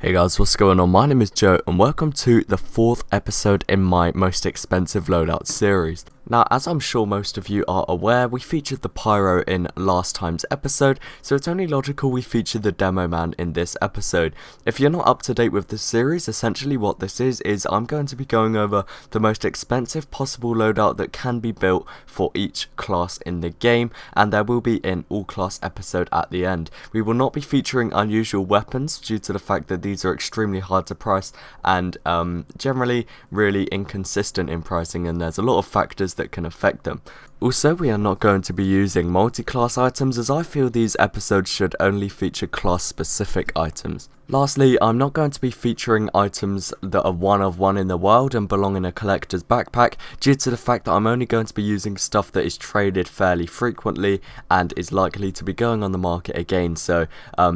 Hey guys, what's going on? My name is Joe and welcome to the 4th episode in my most expensive loadout series. Now, as I'm sure most of you are aware, we featured the Pyro in last time's episode, so it's only logical we feature the Demoman in this episode. If you're not up to date with this series, essentially what this is I'm going to be going over the most expensive possible loadout that can be built for each class in the game, and there will be an all-class episode at the end. We will not be featuring unusual weapons due to the fact that these are extremely hard to price and generally really inconsistent in pricing, and there's a lot of factors that can affect them. Also, we are not going to be using multi-class items, as I feel these episodes should only feature class-specific items. Lastly, I'm not going to be featuring items that are one of one in the world and belong in a collector's backpack, due to the fact that I'm only going to be using stuff that is traded fairly frequently and is likely to be going on the market again. So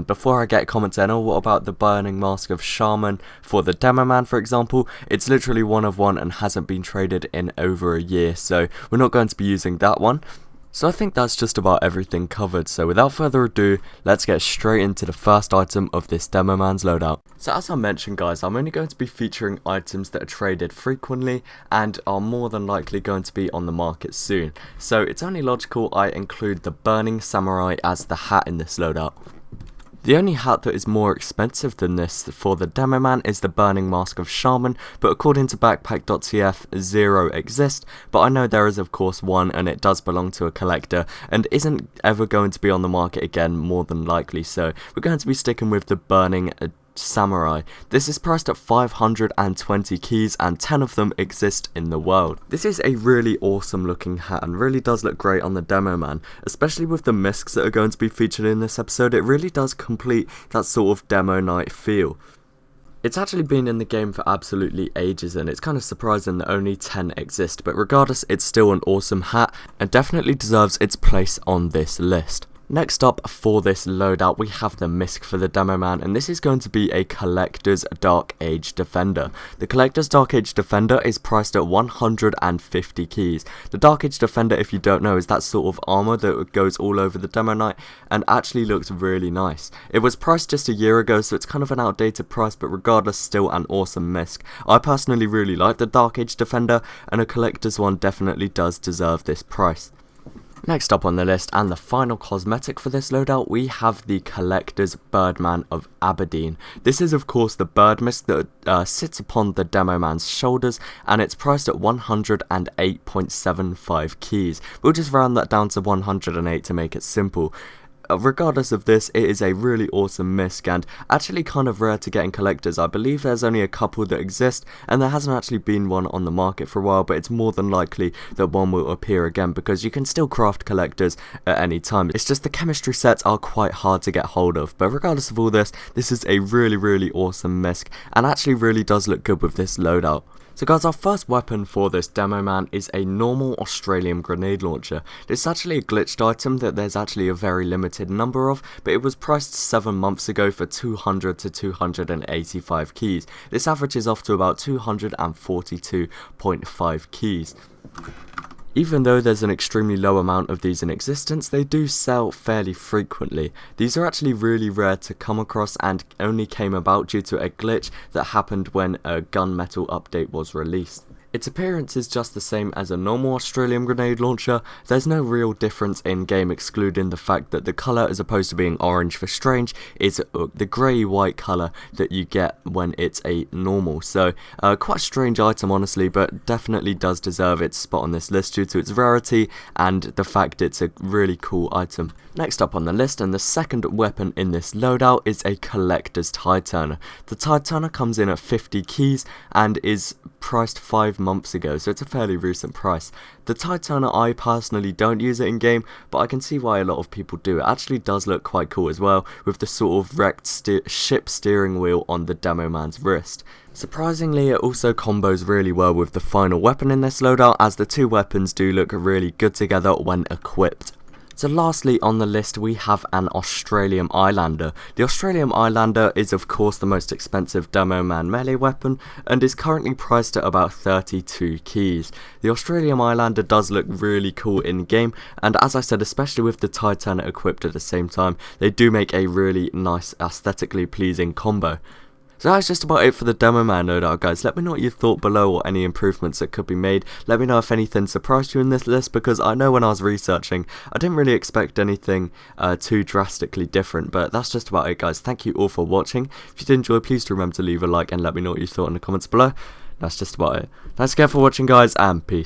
before I get comments saying, oh, what about the Burning Mask of Shaman for the Demoman, for example? It's literally one of one and hasn't been traded in over a year, so we're not going to be using that one. So I think that's just about everything covered, so without further ado, let's get straight into the first item of this Demoman's loadout. So as I mentioned guys, I'm only going to be featuring items that are traded frequently and are more than likely going to be on the market soon. So it's only logical I include the Burning Samurai as the hat in this loadout. The only hat that is more expensive than this for the Demoman is the Burning Mask of Shaman, but according to backpack.tf, 0 exist, but I know there is of course one, and it does belong to a collector and isn't ever going to be on the market again, more than likely, so we're going to be sticking with the Burning Samurai. This is priced at 520 keys and 10 of them exist in the world. This is a really awesome looking hat and really does look great on the Demoman, especially with the miscs that are going to be featured in this episode. It really does complete that sort of demo night feel. It's actually been in the game for absolutely ages and it's kind of surprising that only 10 exist, but regardless, it's still an awesome hat and definitely deserves its place on this list. Next up for this loadout, we have the misc for the Demoman, and this is going to be a Collector's Dark Age Defender. The Collector's Dark Age Defender is priced at 150 keys. The Dark Age Defender, if you don't know, is that sort of armor that goes all over the Demo Knight and actually looks really nice. It was priced just a year ago, so it's kind of an outdated price, but regardless, still an awesome misc. I personally really like the Dark Age Defender, and a collector's one definitely does deserve this price. Next up on the list, and the final cosmetic for this loadout, we have the Collector's Birdman of Aberdeen. This is of course the bird mist that sits upon the Demoman's shoulders, and it's priced at 108.75 keys. We'll just round that down to 108 to make it simple. Regardless of this, it is a really awesome misc and actually kind of rare to get in collectors. I believe there's only a couple that exist and there hasn't actually been one on the market for a while, but it's more than likely that one will appear again because you can still craft collectors at any time. It's just the chemistry sets are quite hard to get hold of, but regardless of all this, this is a really awesome misc and actually really does look good with this loadout. So guys, our first weapon for this Demoman is a normal Australian grenade launcher. It's actually a glitched item that there's actually a very limited number of, but it was priced 7 months ago for 200 to 285 keys. This averages off to about 242.5 keys. Even though there's an extremely low amount of these in existence, they do sell fairly frequently. These are actually really rare to come across and only came about due to a glitch that happened when a gunmetal update was released. Its appearance is just the same as a normal Australian grenade launcher. There's no real difference in game, excluding the fact that the colour, as opposed to being orange for strange, is the grey white colour that you get when it's a normal. So quite a strange item honestly, but definitely does deserve its spot on this list due to its rarity and the fact it's a really cool item. Next up on the list, and the second weapon in this loadout, is a Collector's Tide Turner. The Tide Turner comes in at 50 keys and is priced 5 months ago, so it's a fairly recent price. The Tide Turner, I personally don't use it in game, but I can see why a lot of people do. It actually does look quite cool as well, with the sort of wrecked ship steering wheel on the Demoman's wrist. Surprisingly, it also combos really well with the final weapon in this loadout, as the two weapons do look really good together when equipped. So lastly on the list, we have an Australian Islander. The Australian Islander is of course the most expensive Demoman melee weapon and is currently priced at about 32 keys. The Australian Islander does look really cool in game, and as I said, especially with the Tide Turner equipped at the same time, they do make a really nice aesthetically pleasing combo. So that's just about it for the Demoman loadout, guys. Let me know what you thought below or any improvements that could be made. Let me know if anything surprised you in this list, because I know when I was researching, I didn't really expect anything too drastically different. But that's just about it, guys. Thank you all for watching. If you did enjoy, please do remember to leave a like and let me know what you thought in the comments below. That's just about it. Thanks again for watching, guys, and peace.